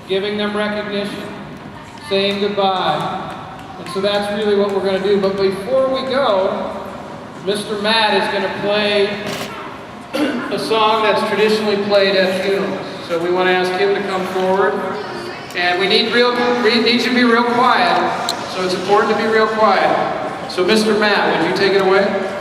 giving them recognition, saying goodbye. And so that's really what we're going to do. But before we go, Mr. Matt is going to play a song that's traditionally played at funerals. So we want to ask him to come forward. And we need you to be real quiet. So it's important to be real quiet. So Mr. Matt, would you take it away?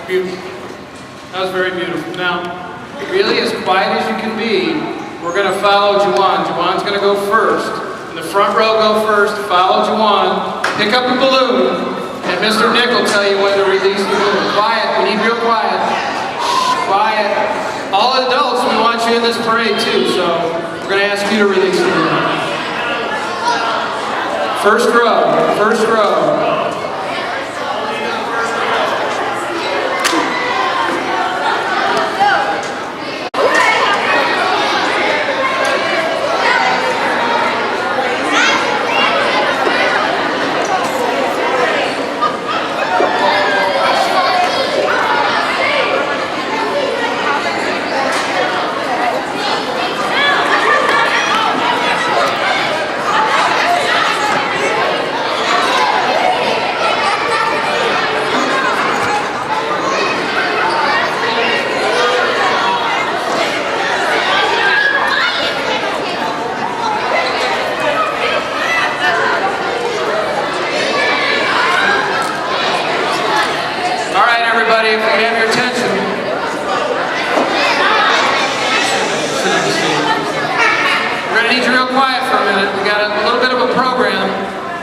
Beautiful. That was very beautiful. Now, really as quiet as you can be, we're going to follow Juwan. Juwan's going to go first. In the front row, go first. Follow Juwan. Pick up a balloon. And Mr. Nick will tell you when to release the balloon. Quiet. We need real quiet. Quiet. All adults, we want you in this parade too, so we're going to ask you to release the balloon. First row. First row. If you have your attention. We're going to need you real quiet for a minute. We got a little bit of a program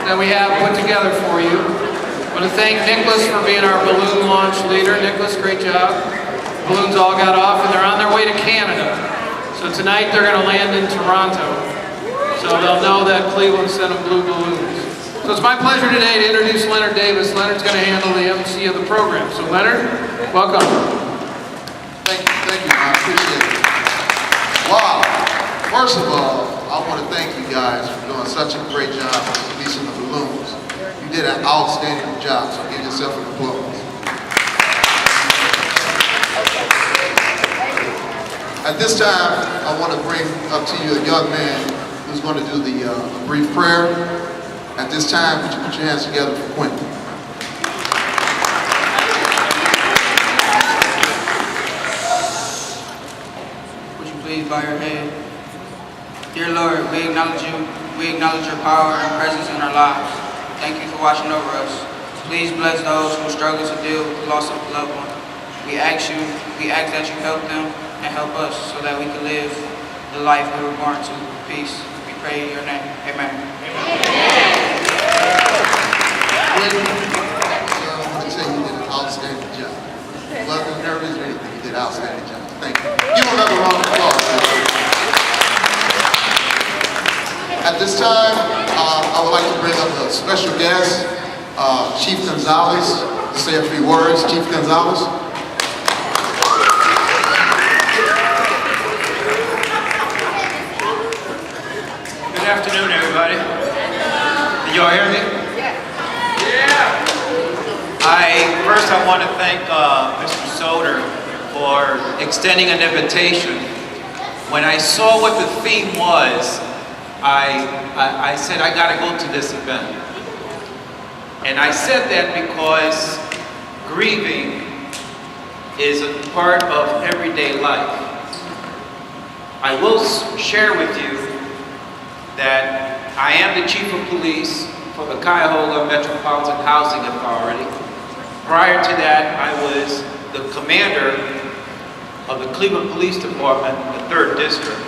that we have put together for you. I want to thank Nicholas for being our balloon launch leader. Nicholas, great job. Balloons all got off and they're on their way to Canada. So tonight they're going to land in Toronto. So they'll know that Cleveland sent them blue balloons. So it's my pleasure today to introduce Leonard Davis. Leonard's going to handle the MC of the program. So Leonard, welcome. Thank you, I appreciate it. Wow. First of all, I want to thank you guys for doing such a great job of releasing the balloons. You did an outstanding job, so give yourself an applause. At this time, I want to bring up to you a young man who's going to do the brief prayer. At this time, would you put your hands together for Quentin? Would you please bow your head? Dear Lord, we acknowledge you. We acknowledge your power and presence in our lives. Thank you for watching over us. Please bless those who struggle to deal with the loss of a loved one. We ask that you help them and help us so that we can live the life we were born to. Peace. We pray in your name. Amen. I want to tell you did an outstanding job. Wasn't nervous or anything, you did an outstanding job. Thank you. Give him another round of applause. At this time, I would like to bring up a special guest, Chief Gonzalez, to say a few words. Chief Gonzalez. Good afternoon, everybody. Did y'all hear me? Yeah. First I want to thank Mr. Soder for extending an invitation. When I saw what the theme was, I said I got to go to this event. And I said that because grieving is a part of everyday life. I will share with you that I am the chief of police for the Cuyahoga Metropolitan Housing Authority. Prior to that, I was the commander of the Cleveland Police Department, the 3rd District.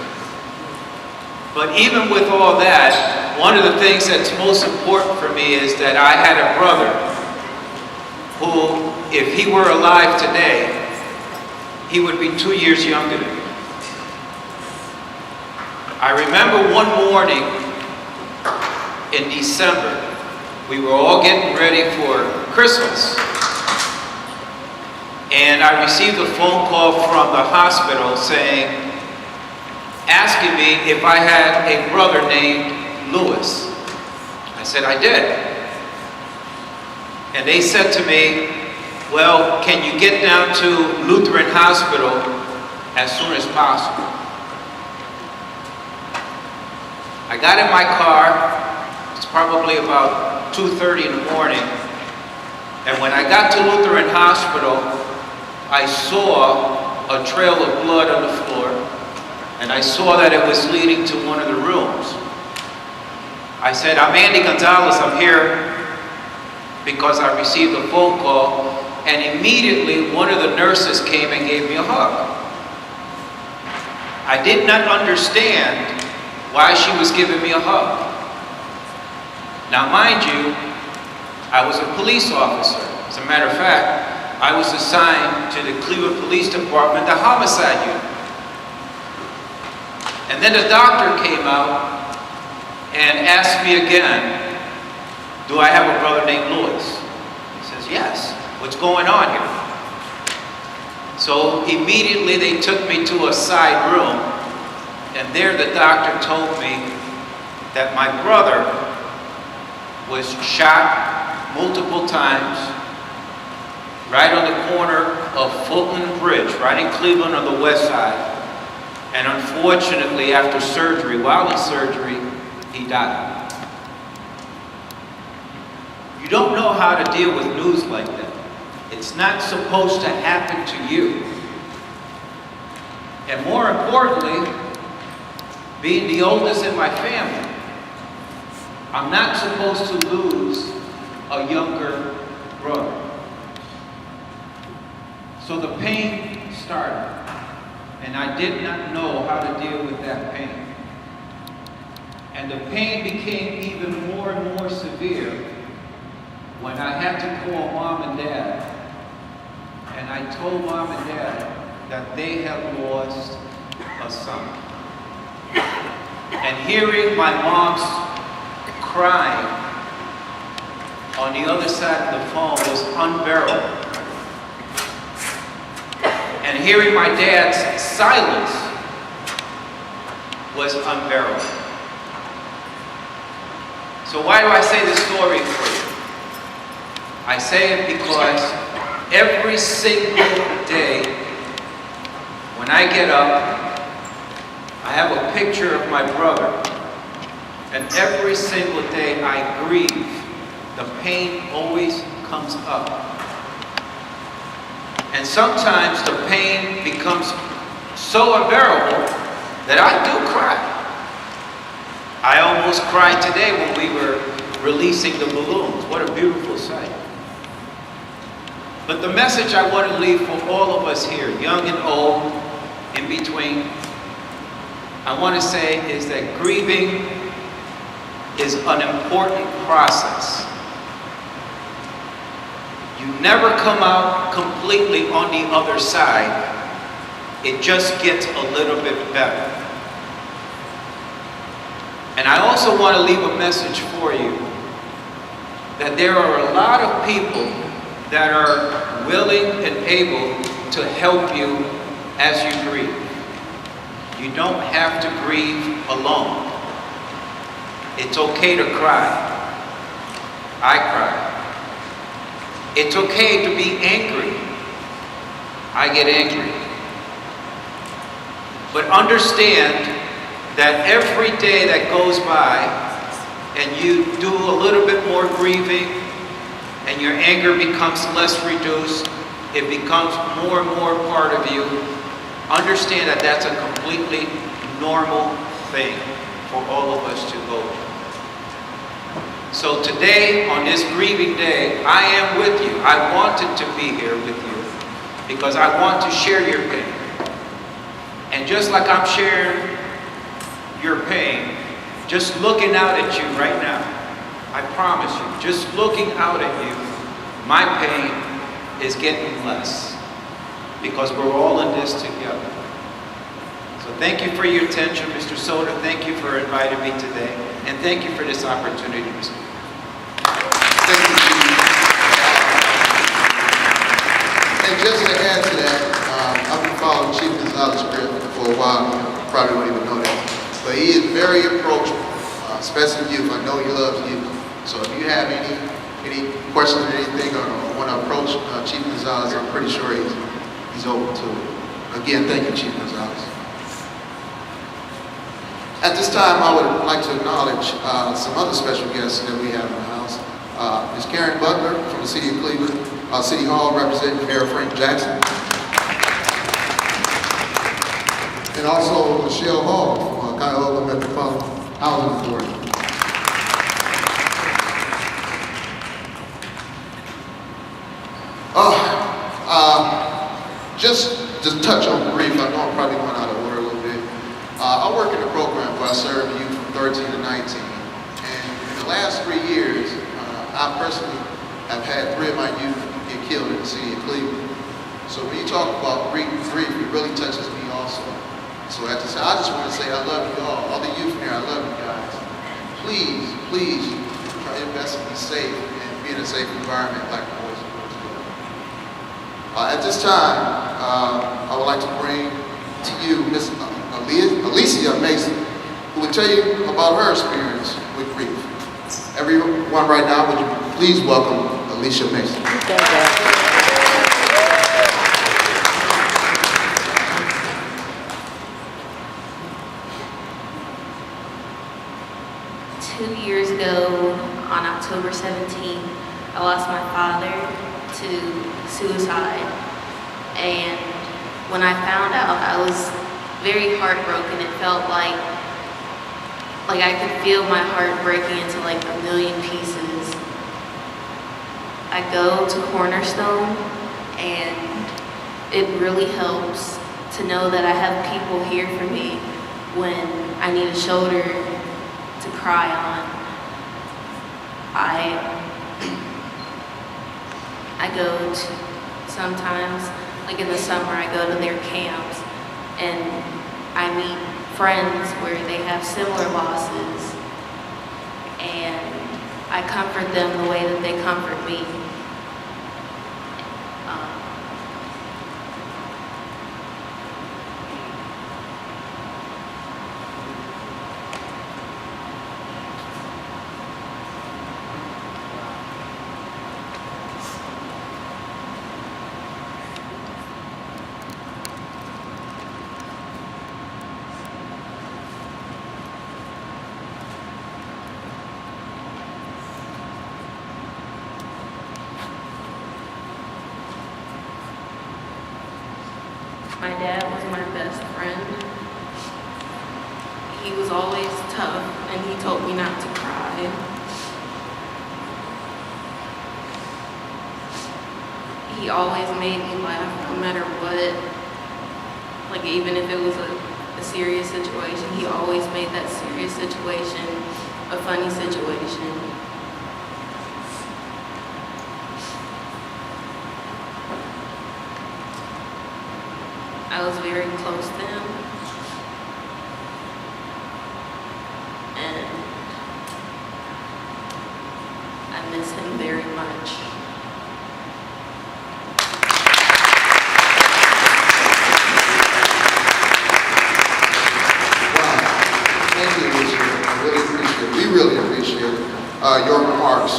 But even with all that, one of the things that's most important for me is that I had a brother who, if he were alive today, he would be 2 years younger than me. I remember one morning in December, we were all getting ready for Christmas. And I received a phone call from the hospital asking me if I had a brother named Lewis. I said I did. And they said to me, well, can you get down to Lutheran Hospital as soon as possible? I got in my car, it's probably about 2:30 in the morning, and when I got to Lutheran Hospital, I saw a trail of blood on the floor, and I saw that it was leading to one of the rooms. I said, I'm Andy Gonzalez, I'm here because I received a phone call, and immediately one of the nurses came and gave me a hug. I did not understand why she was giving me a hug. Now mind you, I was a police officer. As a matter of fact, I was assigned to the Cleveland Police Department, the homicide unit. And then the doctor came out and asked me again, do I have a brother named Lewis? He says, yes. What's going on here? So immediately they took me to a side room, and there the doctor told me that my brother was shot multiple times right on the corner of Fulton Bridge, right in Cleveland on the west side. And unfortunately, after surgery, while in surgery, he died. You don't know how to deal with news like that. It's not supposed to happen to you. And more importantly, being the oldest in my family, I'm not supposed to lose a younger brother. So the pain started, and I did not know how to deal with that pain. And the pain became even more and more severe when I had to call Mom and Dad. And I told Mom and Dad that they had lost a son. And hearing my mom's crying on the other side of the phone was unbearable. And hearing my dad's silence was unbearable. So why do I say this story for you? I say it because every single day when I get up, I have a picture of my brother, and every single day I grieve. The pain always comes up. And sometimes the pain becomes so unbearable that I do cry. I almost cried today when we were releasing the balloons. What a beautiful sight. But the message I want to leave for all of us here, young and old, in between, I want to say is that grieving is an important process. You never come out completely on the other side. It just gets a little bit better. And I also want to leave a message for you that there are a lot of people that are willing and able to help you as you grieve. You don't have to grieve alone. It's okay to cry. I cry. It's okay to be angry. I get angry. But understand that every day that goes by and you do a little bit more grieving and your anger becomes less reduced, it becomes more and more part of you. Understand that that's a completely normal thing for all of us to go through. So today, on this grieving day, I am with you. I wanted to be here with you because I want to share your pain. And just like I'm sharing your pain, just looking out at you right now, I promise you, just looking out at you, my pain is getting less because we're all in this together. So thank you for your attention, Mr. Soder. Thank you for inviting me today. And thank you for this opportunity to speak. Thank you, Chief. And just to add to that, I've been following Chief Gonzalez for a while. You probably don't even know that. But he is very approachable, especially youth. I know he loves youth. So if you have any questions or anything or want to approach Chief Gonzalez, I'm pretty sure he's open to it. Again, thank you, Chief Gonzalez. At this time, I would like to acknowledge some other special guests that we have in the house. Ms. Karen Butler from the City of Cleveland, City Hall, representing Mayor Frank Jackson. And also Michelle Hall from Cuyahoga Metropolitan Housing Authority. Just touch on brief. I know I'm probably going out of order a little bit. I work in a program where I serve youth from 13 to 19. And in the last 3 years, I personally have had 3 of my youth get killed in the city of Cleveland. So when you talk about grief, it really touches me also. So at this time, I just want to say I love you all the youth here, I love you guys. Please, try your best to be safe and be in a safe environment like boys and girls do. At this time, I would like to bring to you Miss Alicia Mason, who will tell you about her experience with grief. Everyone right now, would you please welcome Alicia Mason. Two years ago, on October 17th, I lost my father to suicide. And when I found out, I was very heartbroken. It felt like I could feel my heart breaking into like a million pieces. I go to Cornerstone, and it really helps to know that I have people here for me when I need a shoulder to cry on. I go to, sometimes, like in the summer, I go to their camps, and I meet friends where they have similar losses, and I comfort them the way that they comfort me. My dad was my best friend. He was always tough, and he told me not to cry. He always made me laugh no matter what. Like even if it was a serious situation, he always made that serious situation a funny situation. I was very close to him, and I miss him very much. Wow. Thank you, Alicia. We really appreciate your remarks.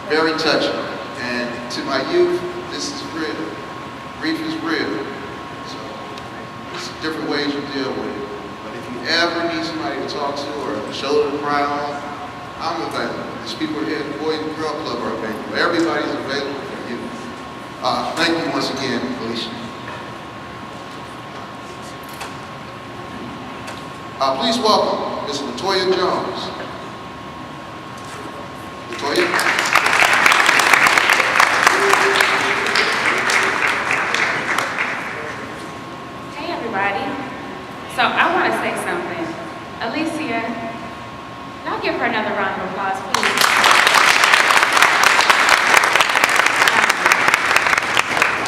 Very touching. And to my youth, this is real. Grief is real. Different ways you deal with it. But if you ever need somebody to talk to or a shoulder to cry on, I'm available. There's people here at the Boys and Girl Club are available. Everybody's available for you. Thank you once again, Alicia. Please welcome Ms. Latoya Jones. Latoya? Hey everybody. So I want to say something. Alicia, y'all give her another round of applause, please.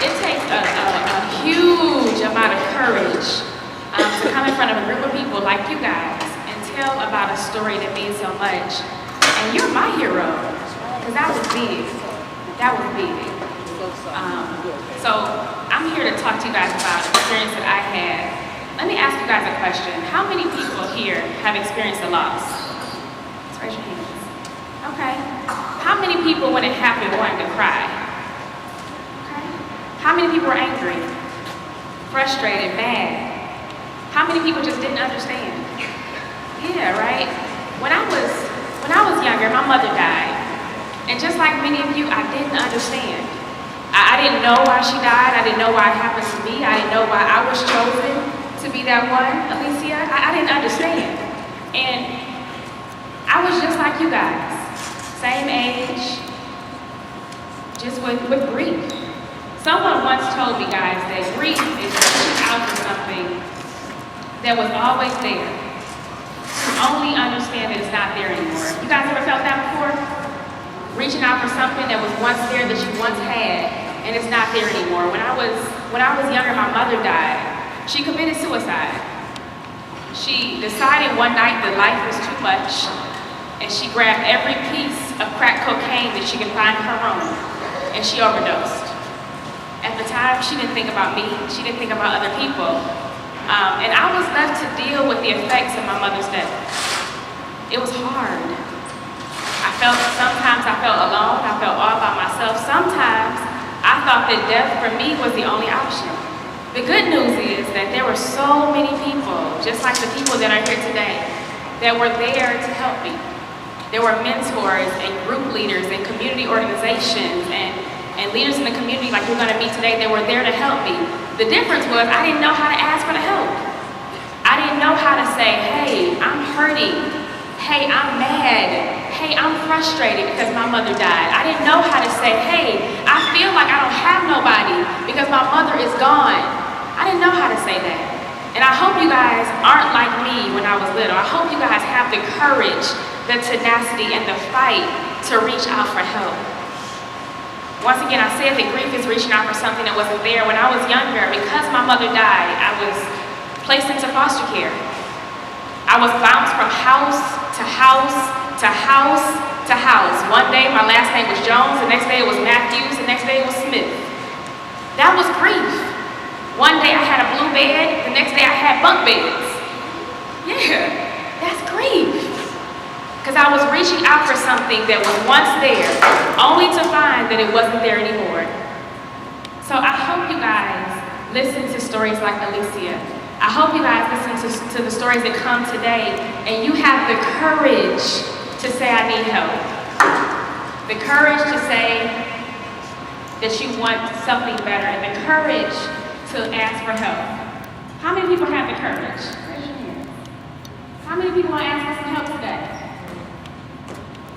It takes a huge amount of courage to come in front of a group of people like you guys and tell about a story that means so much. And you're my hero, because that was big. That was big. So I'm here to talk to you guys about an experience that I had. Let me ask you guys a question. How many people here have experienced a loss? Let's raise your hands. Okay. How many people, when it happened, wanted to cry? Okay. How many people were angry, frustrated, mad? How many people just didn't understand? Yeah, right? When I was younger, my mother died. And just like many of you, I didn't understand. I didn't know why she died. I didn't know why it happened to me. I didn't know why I was chosen to be that one, Alicia. I didn't understand. And I was just like you guys. Same age, just with grief. Someone once told me, guys, that grief is reaching out for something that was always there. To only understand that it's not there anymore. You guys ever felt that before? Reaching out for something that was once there, that you once had, and it's not there anymore. When I was younger, my mother died. She committed suicide. She decided one night that life was too much, and she grabbed every piece of crack cocaine that she could find in her room, and she overdosed. At the time, she didn't think about me. She didn't think about other people. And I was left to deal with the effects of my mother's death. It was hard. Sometimes I felt alone. I felt all by myself. Sometimes I thought that death for me was the only option. The good news is that there were so many people, just like the people that are here today, that were there to help me. There were mentors and group leaders and community organizations and leaders in the community like we're going to meet today that were there to help me. The difference was I didn't know how to ask for the help. I didn't know how to say, hey, I'm hurting. Hey, I'm mad. Hey, I'm frustrated because my mother died. I didn't know how to say, hey, I feel like I don't have nobody because my mother is gone. I didn't know how to say that. And I hope you guys aren't like me when I was little. I hope you guys have the courage, the tenacity, and the fight to reach out for help. Once again, I said that grief is reaching out for something that wasn't there. When I was younger, because my mother died, I was placed into foster care. I was bounced from house to house to house to house. One day my last name was Jones, the next day it was Matthews, the next day it was Smith. That was grief. One day I had a blue bed, the next day I had bunk beds. Yeah, that's grief. Because I was reaching out for something that was once there, only to find that it wasn't there anymore. So I hope you guys listen to stories like Alicia. I hope you guys listen to the stories that come today, and you have the courage to say, I need help. The courage to say that you want something better, and the courage to ask for help. How many people have the courage? Raise your hand. How many people want to ask for some help today?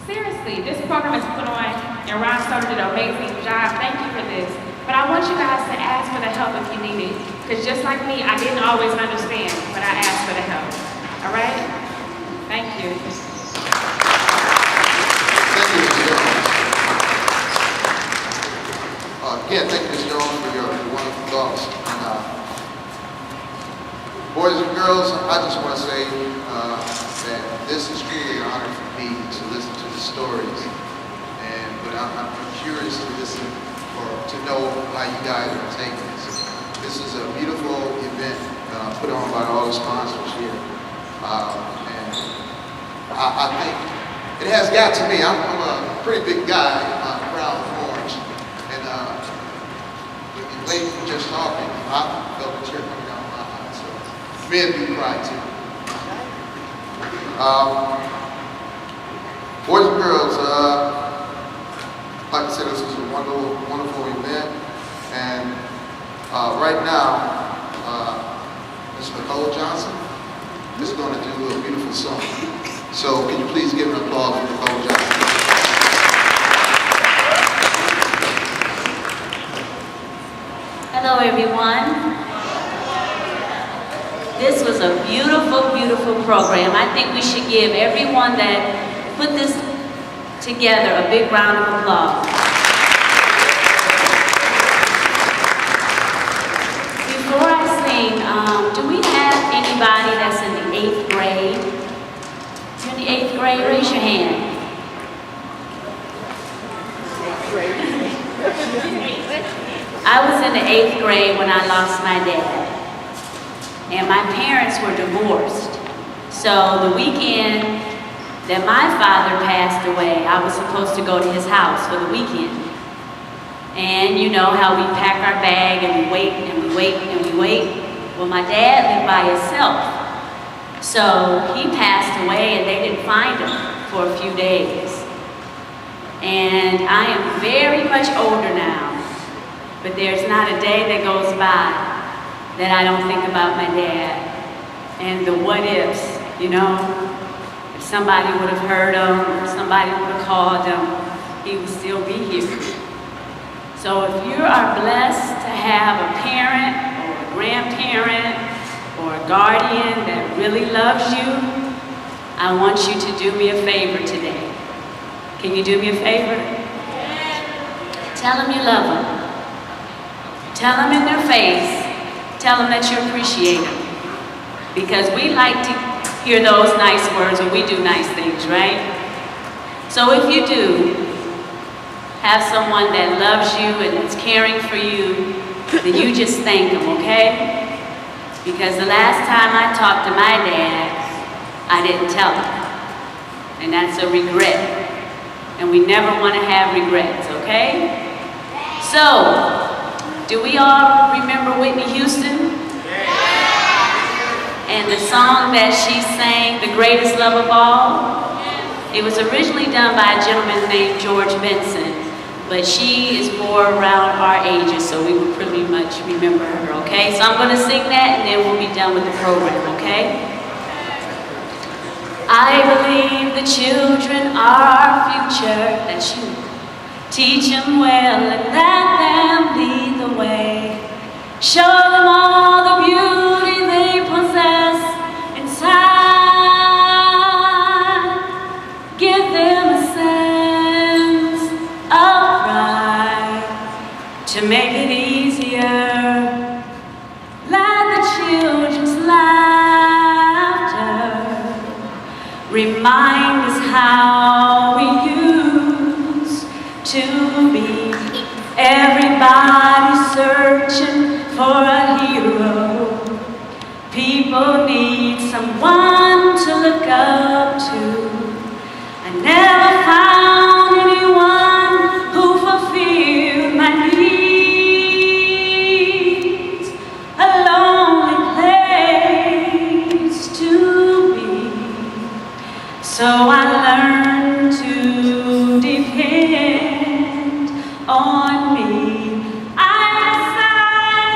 Seriously, this program is put on, and Ron Soder did an amazing job. Thank you for this. But I want you guys to ask for the help if you need it. Because just like me, I didn't always understand, but I asked for the help. All right? Thank you. Thank you, Ms. Jones. Again, thank you, Ms. Jones, for your wonderful thoughts. And, boys and girls, I just want to say that this is truly an honor for me to listen to the stories. But I'm curious to listen or to know how you guys are taking this. This is a beautiful event put on by all the sponsors here. And I think it has got to me. I'm a pretty big guy, proud of orange. And the lady was just talking, I felt a tear coming down my eye. So men do cry too. Boys and girls, like I said, this was a wonderful event. And right now, Ms. Nicole Johnson is going to do a beautiful song. So can you please give an applause for Nicole Johnson? Hello, everyone. This was a beautiful, beautiful program. I think we should give everyone that put this together a big round of applause. Before I sing, do we have anybody that's in the 8th grade? If you're in the 8th grade, raise your hand. I was in the 8th grade when I lost my dad. And my parents were divorced. So the weekend that my father passed away, I was supposed to go to his house for the weekend. And you know how we pack our bag and we wait and we wait and we wait. Well, my dad lived by himself. So he passed away and they didn't find him for a few days. And I am very much older now, but there's not a day that goes by that I don't think about my dad and the what ifs, you know. If somebody would have heard him, or somebody would have called him, he would still be here. So if you are blessed to have a parent or a grandparent or a guardian that really loves you, I want you to do me a favor today. Can you do me a favor? Tell them you love them. Tell them in their face. Tell them that you appreciate them. Because we like to hear those nice words when we do nice things, right? So if you do have someone that loves you and is caring for you, then you just thank them, okay? Because the last time I talked to my dad, I didn't tell him. And that's a regret. And we never want to have regrets, okay? So, do we all remember Whitney Houston? And the song that she sang, The Greatest Love of All? It was originally done by a gentleman named George Benson, but she is more around our ages, so we would pretty much remember her, okay? So I'm going to sing that and then we'll be done with the program, okay? I believe the children are our future, that you teach them well and let them lead the way. Show them all the beauty they possess inside. Give them a sense of pride to make it easier. Let the children's laughter remind us how we used to be. Everybody searching for a hero. People need someone to look up to. I never found anyone who fulfilled my needs. A lonely place to be. So I learned to depend on me. I decided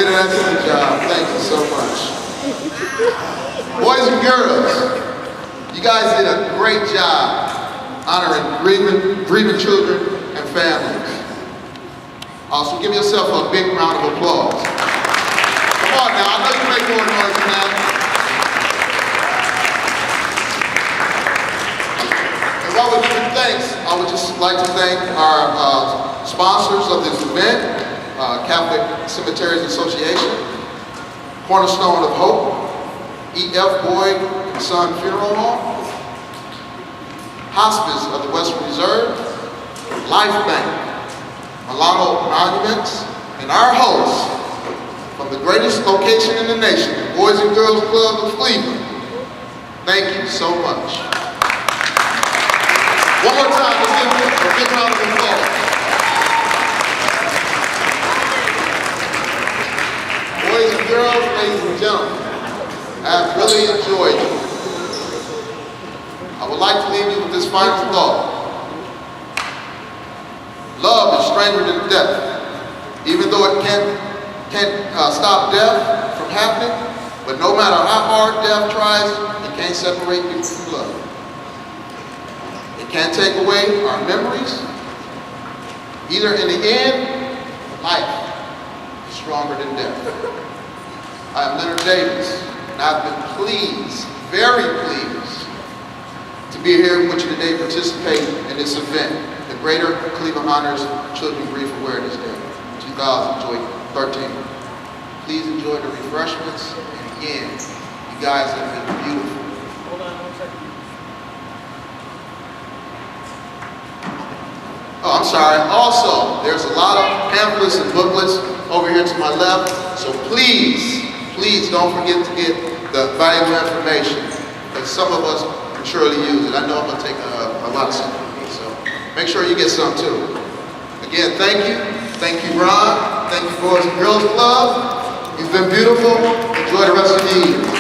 did an excellent job. Thank you so much. Boys and girls, you guys did a great job honoring grieving children and families. Also, give yourself a big round of applause. Come on now, I know you make more noise than that. As I would give thanks, I would just like to thank our sponsors of this event, Catholic Cemeteries Association, Cornerstone of Hope, E.F. Boyd and Son Funeral Home, Hospice of the Western Reserve, Life Bank, Milano Monuments, and our hosts from the greatest location in the nation, the Boys and Girls Club of Cleveland. Thank you so much. One more time, let's give them a big round of applause. Boys and girls, ladies and gentlemen, I've really enjoyed it. I would like to leave you with this final thought. Love is stranger than death. Even though it can't stop death from happening, but no matter how hard death tries, it can't separate people from love. It can't take away our memories. Either in the end, life is stronger than death. I am Leonard Davis, and I've been pleased, very pleased, to be here with you today participating in this event, the Greater Cleveland Honors Children Grief Awareness Day, 2013. Please enjoy the refreshments, and again, you guys have been beautiful. Hold on 1 second. Oh, I'm sorry. Also, there's a lot of pamphlets and booklets over here to my left, so please don't forget to get the valuable information, because some of us can surely use it. I know I'm going to take a lot of stuff from me, so make sure you get some too. Again, thank you. Thank you, Ron. Thank you, Boys and Girls Club. You've been beautiful. Enjoy the rest of the evening.